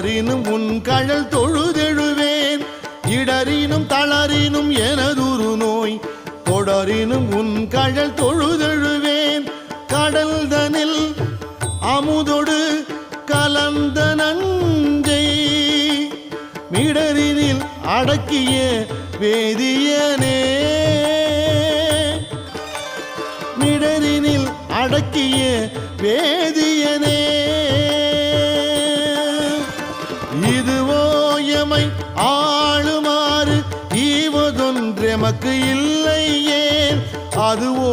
தொடரினும் உன் கழல் தொழுதெழுவேன் இடரினும் தளரினும் எனதுரு நோய் தொடரினும் உன் கழல் தொழுதெழுவேன் கடல் தனில் அமுதொடு கலந்த நஞ்சை மிடரினில் அடக்கிய வேதியனே மிடரினில் அடக்கிய வேதியனே இதுவோ எமை ஆளுமாறு ஈவதொன்றெமக்கு இல்லை ஏன் அதுவோ